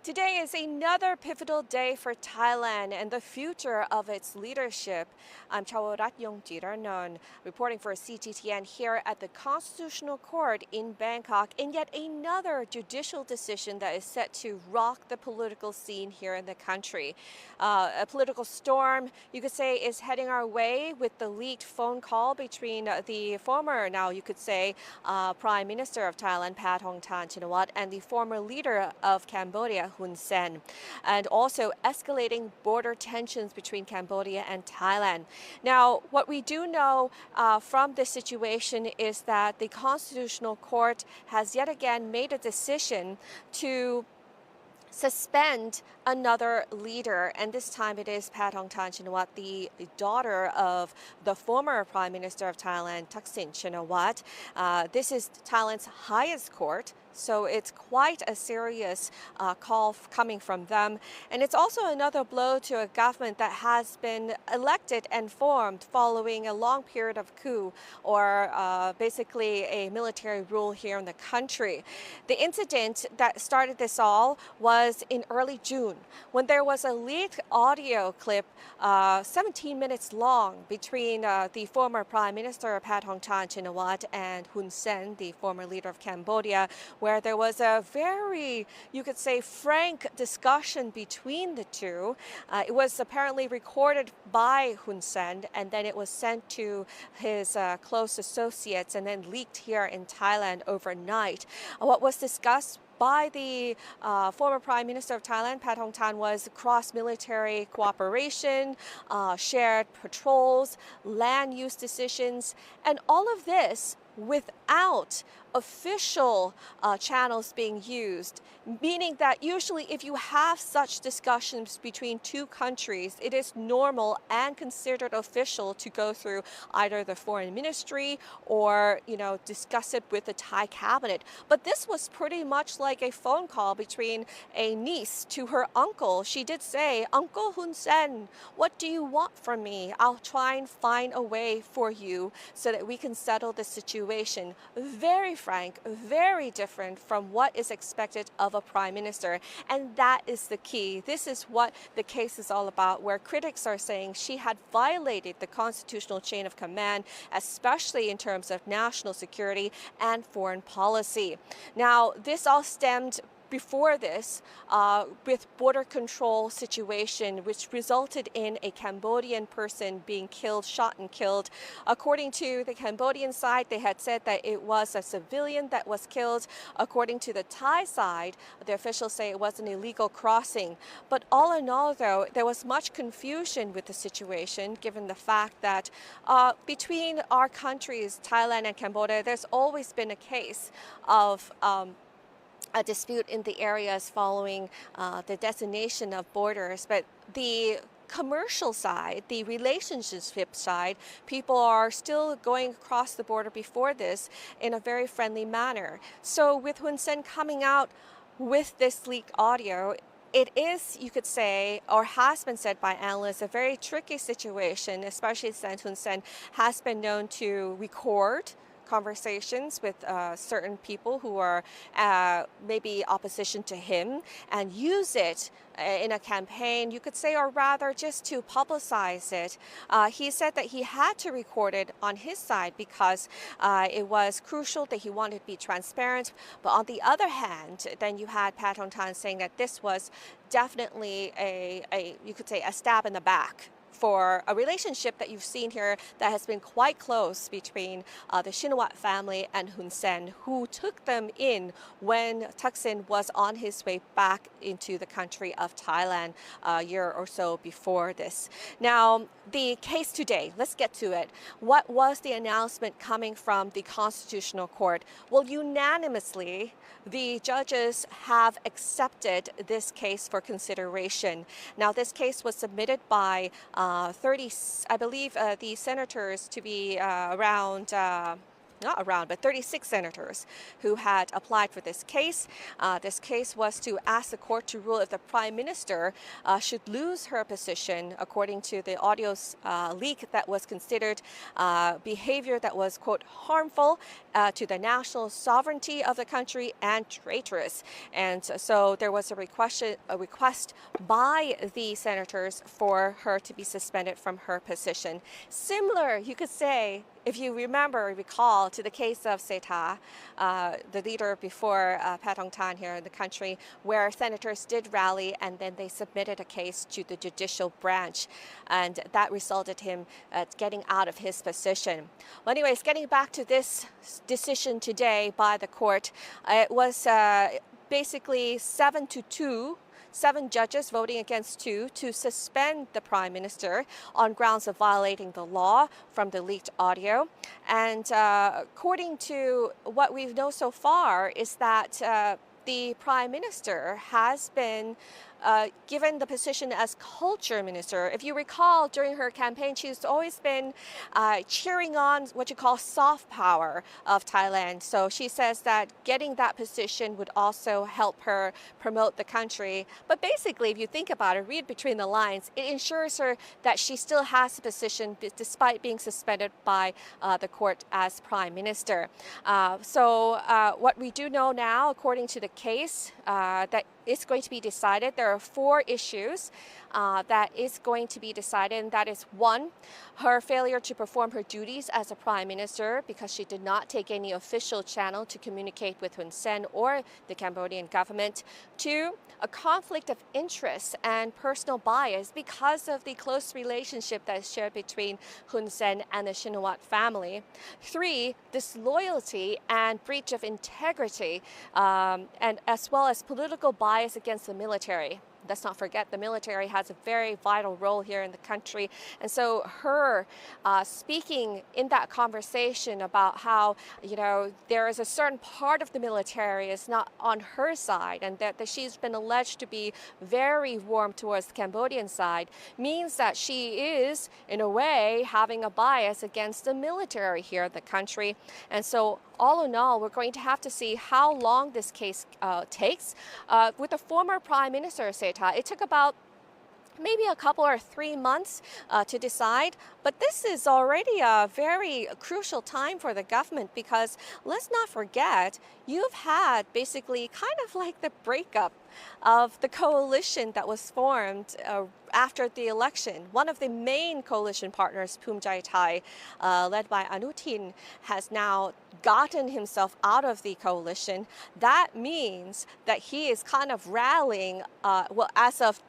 Today is another pivotal day for Thailand and the future of its leadership. I'm Chawarat Yongjirannon, reporting for CGTN here at the Constitutional Court in Bangkok, in yet another judicial decision that is set to rock the political scene here in the country. A political storm, you could say, is heading our way with the leaked phone call between the former, now you could say, Prime Minister of Thailand, Paetongtarn Shinawatra, and the former leader of Cambodia, Hun Sen, and also escalating border tensions between Cambodia and Thailand. Now, what we do know from this situation is that the Constitutional Court has yet again made a decision to suspend another leader, and this time it is Paetongtarn Shinawatra, the daughter of the former Prime Minister of Thailand, Thaksin Shinawatra. This is Thailand's highest court, so it's quite a serious call coming from them. And it's also another blow to a government that has been elected and formed following a long period of coup, or basically a military rule here in the country. The incident that started this all was in early June, when there was a leaked audio clip 17 minutes long between the former Prime Minister Paetongtarn Shinawatra and Hun Sen, the former leader of Cambodia, where there was a very, you could say, frank discussion between the two. It was apparently recorded by Hun Sen, and then it was sent to his close associates and then leaked here in Thailand overnight. What was discussed by the former Prime Minister of Thailand, Paetongtarn, was cross-military cooperation, shared patrols, land use decisions, and all of this without official channels being used, meaning that usually if you have such discussions between two countries, it is normal and considered official to go through either the foreign ministry or, discuss it with the Thai cabinet. But this was pretty much like a phone call between a niece to her uncle. She did say, "Uncle Hun Sen, what do you want from me? I'll try and find a way for you so that we can settle the situation." Very frank, very different from what is expected of a prime minister. And that is the key. This is what the case is all about, where critics are saying she had violated the constitutional chain of command, especially in terms of national security and foreign policy. Now, this all stemmed before this with border control situation, which resulted in a Cambodian person being killed, shot and killed. According to the Cambodian side, they had said that it was a civilian that was killed. According to the Thai side, the officials say it was an illegal crossing. But all in all, though, there was much confusion with the situation, given the fact that between our countries, Thailand and Cambodia, there's always been a case of a dispute in the areas following the designation of borders. But the commercial side, the relationship side, people are still going across the border before this in a very friendly manner. So with Hun Sen coming out with this leaked audio, it is, you could say, or has been said by analysts, a very tricky situation, especially since Hun Sen has been known to record conversations with certain people who are maybe opposition to him and use it in a campaign, you could say, or rather just to publicize it. He said that he had to record it on his side because it was crucial that he wanted to be transparent. But on the other hand, then you had Paetongtarn saying that this was definitely you could say, a stab in the back for a relationship that you've seen here that has been quite close between the Shinawatra family and Hun Sen, who took them in when Thaksin was on his way back into the country of Thailand a year or so before this. Now, the case today, let's get to it. What was the announcement coming from the Constitutional Court? Well, unanimously, the judges have accepted this case for consideration. Now, this case was submitted by 30, I believe, the senators to be around not around, but 36 senators who had applied for this case. This case was to ask the court to rule if the Prime Minister should lose her position, according to the audio leak that was considered behavior that was, quote, harmful to the national sovereignty of the country and traitorous. And so there was a request by the senators for her to be suspended from her position. Similar, you could say, if you recall, to the case of Seta, the leader before Paetongtarn here in the country, where senators did rally and then they submitted a case to the judicial branch, and that resulted him getting out of his position. Well, anyways, getting back to this decision today by the court, it was basically 7-2. 7 judges voting against 2 to suspend the Prime Minister on grounds of violating the law from the leaked audio. And according to what we know so far is that the Prime Minister has been given the position as culture minister. If you recall, during her campaign, she's always been cheering on what you call soft power of Thailand. So she says that getting that position would also help her promote the country. But basically, if you think about it, read between the lines, it ensures her that she still has a position despite being suspended by the court as Prime Minister. So what we do know now, according to the case, that is going to be decided. There are 4 issues that is going to be decided, and that is 1, her failure to perform her duties as a Prime Minister because she did not take any official channel to communicate with Hun Sen or the Cambodian government. 2, a conflict of interest and personal bias because of the close relationship that is shared between Hun Sen and the Shinawatra family. 3, disloyalty and breach of integrity, and as well as political bias against the military. Let's not forget the military has a very vital role here in the country. And so her speaking in that conversation about how, there is a certain part of the military is not on her side and that she's been alleged to be very warm towards the Cambodian side means that she is, in a way, having a bias against the military here in the country. And so all in all, we're going to have to see how long this case takes. With the former Prime Minister, Seta, it took about maybe a couple or 3 months to decide. But this is already a very crucial time for the government because let's not forget, you've had basically kind of like the breakup of the coalition that was formed after the election. One of the main coalition partners, Phumjai Thai, led by Anutin, has now gotten himself out of the coalition. That means that he is kind of rallying, as of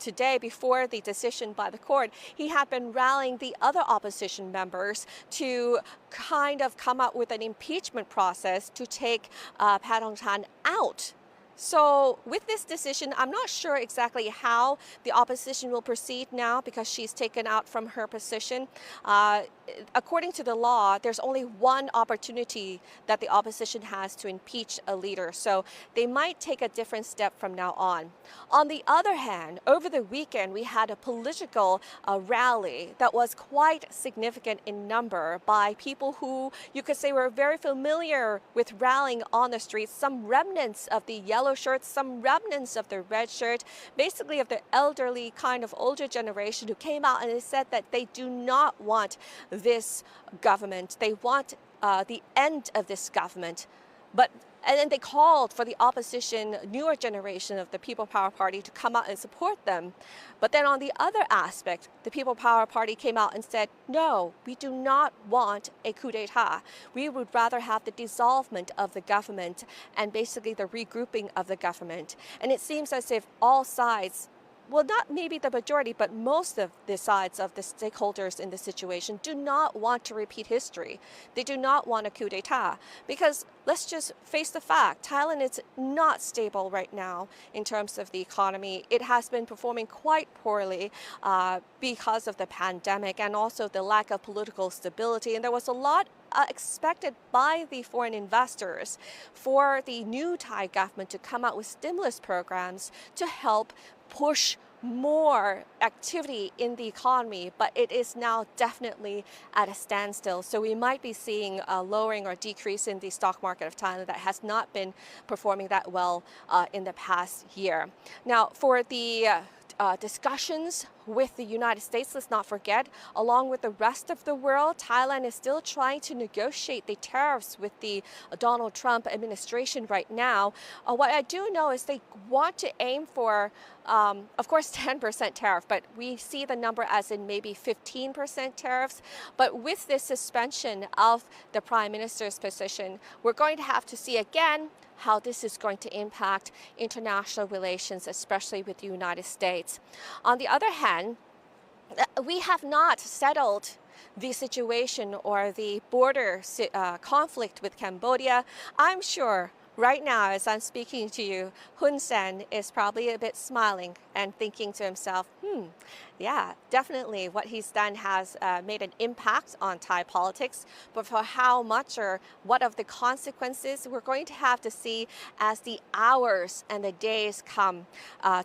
today, before the decision by the court, he had been rallying the other opposition members to kind of come up with an impeachment process to take Paetongtarn out. So with this decision, I'm not sure exactly how the opposition will proceed now because she's taken out from her position. According to the law, there's only one opportunity that the opposition has to impeach a leader. So they might take a different step from now on. On the other hand, over the weekend, we had a political rally that was quite significant in number by people who you could say were very familiar with rallying on the streets, some remnants of the yellow shirts, some remnants of the red shirt, basically of the elderly kind of older generation who came out and they said that they do not want this government. They want the end of this government. And then they called for the opposition, newer generation of the People Power Party to come out and support them. But then on the other aspect, the People Power Party came out and said, no, we do not want a coup d'etat. We would rather have the dissolvement of the government and basically the regrouping of the government. And it seems as if all sides, well, not maybe the majority, but most of the sides of the stakeholders in the situation do not want to repeat history. They do not want a coup d'etat because let's just face the fact, Thailand is not stable right now in terms of the economy. It has been performing quite poorly because of the pandemic and also the lack of political stability. And there was a lot expected by the foreign investors for the new Thai government to come out with stimulus programs to help push more activity in the economy, but it is now definitely at a standstill. So we might be seeing a lowering or decrease in the stock market of Thailand that has not been performing that well in the past year. Now, for the discussions with the United States, let's not forget, along with the rest of the world, Thailand is still trying to negotiate the tariffs with the Donald Trump administration right now. What I do know is they want to aim for, of course, 10% tariff, but we see the number as in maybe 15% tariffs. But with this suspension of the Prime Minister's position, we're going to have to see again how this is going to impact international relations, especially with the United States. On the other hand, we have not settled the situation or the border conflict with Cambodia. I'm sure right now, as I'm speaking to you, Hun Sen is probably a bit smiling and thinking to himself, yeah, definitely what he's done has made an impact on Thai politics, but for how much or what of the consequences, we're going to have to see as the hours and the days come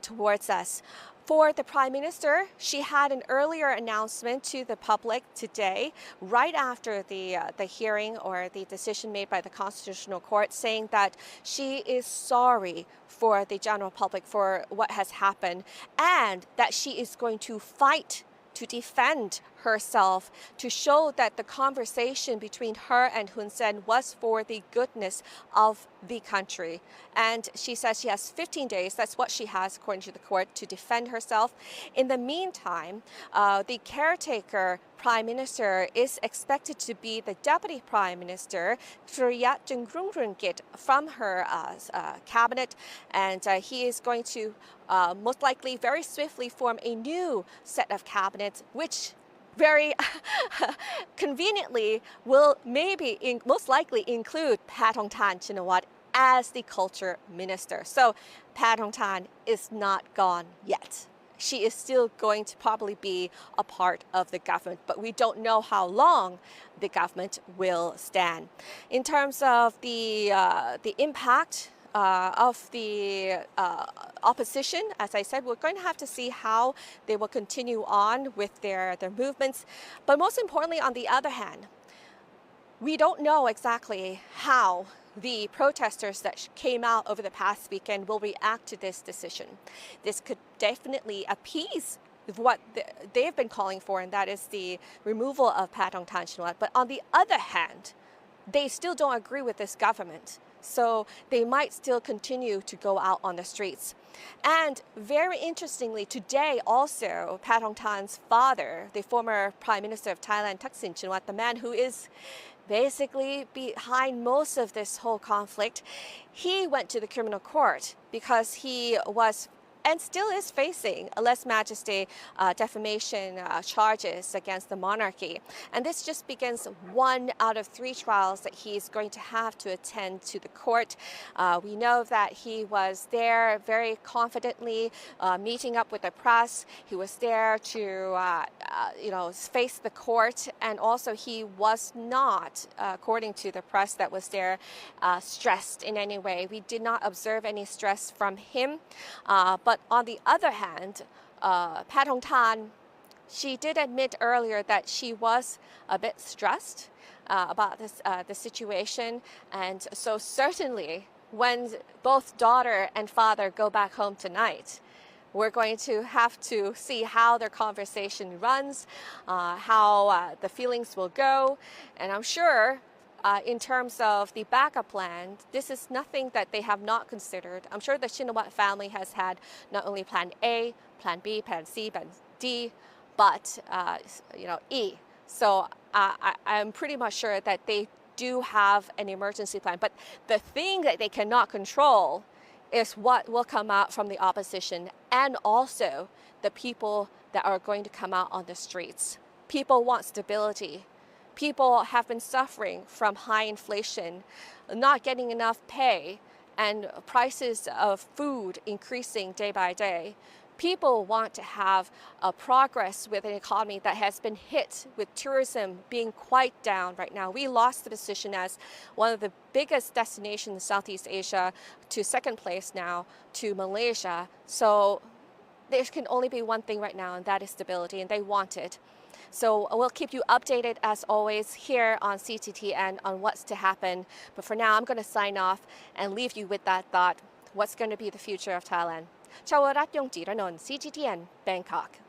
towards us. For the Prime Minister, she had an earlier announcement to the public today, right after the hearing or the decision made by the Constitutional Court, saying that she is sorry for the general public for what has happened and that she is going to fight to defend herself, to show that the conversation between her and Hun Sen was for the goodness of the country. And she says she has 15 days, that's what she has according to the court, to defend herself. In the meantime, the caretaker Prime Minister is expected to be the Deputy Prime Minister, Surya Jungrungrungit, from her cabinet, and he is going to most likely very swiftly form a new set of cabinets, which very conveniently will most likely include Paetongtarn Shinawatra as the culture minister. So Paetongtarn is not gone yet. She is still going to probably be a part of the government, but we don't know how long the government will stand. In terms of the impact of the opposition, as I said, we're going to have to see how they will continue on with their movements. But most importantly, on the other hand, we don't know exactly how the protesters that came out over the past weekend will react to this decision. This could definitely appease what they've been calling for, and that is the removal of Paetongtarn Shinawatra. But on the other hand, they still don't agree with this government. So they might still continue to go out on the streets. And very interestingly, today also, Paetongtarn's father, the former Prime Minister of Thailand, Thaksin Shinawatra, the man who is basically behind most of this whole conflict, he went to the criminal court because he was and still is facing a lèse majesté defamation charges against the monarchy. And this just begins 1 out of 3 trials that he's going to have to attend to the court. We know that he was there very confidently meeting up with the press. He was there to face the court, and also he was not, according to the press that was there, stressed in any way. We did not observe any stress from him. But on the other hand, Paetongtarn, she did admit earlier that she was a bit stressed about the situation. And so certainly when both daughter and father go back home tonight, we're going to have to see how their conversation runs, how the feelings will go. And I'm sure in terms of the backup plan, this is nothing that they have not considered. I'm sure the Shinawatra family has had not only plan A, plan B, plan C, plan D, but E. So I'm pretty much sure that they do have an emergency plan. But the thing that they cannot control is what will come out from the opposition and also the people that are going to come out on the streets. People want stability. People have been suffering from high inflation, not getting enough pay, and prices of food increasing day by day. People want to have a progress with an economy that has been hit with tourism being quite down right now. We lost the position as one of the biggest destinations in Southeast Asia to second place now to Malaysia. So there can only be one thing right now, and that is stability, and they want it. So we'll keep you updated as always here on CGTN on what's to happen. But for now, I'm going to sign off and leave you with that thought. What's going to be the future of Thailand? Chawarat Yongjiranon, CGTN, Bangkok.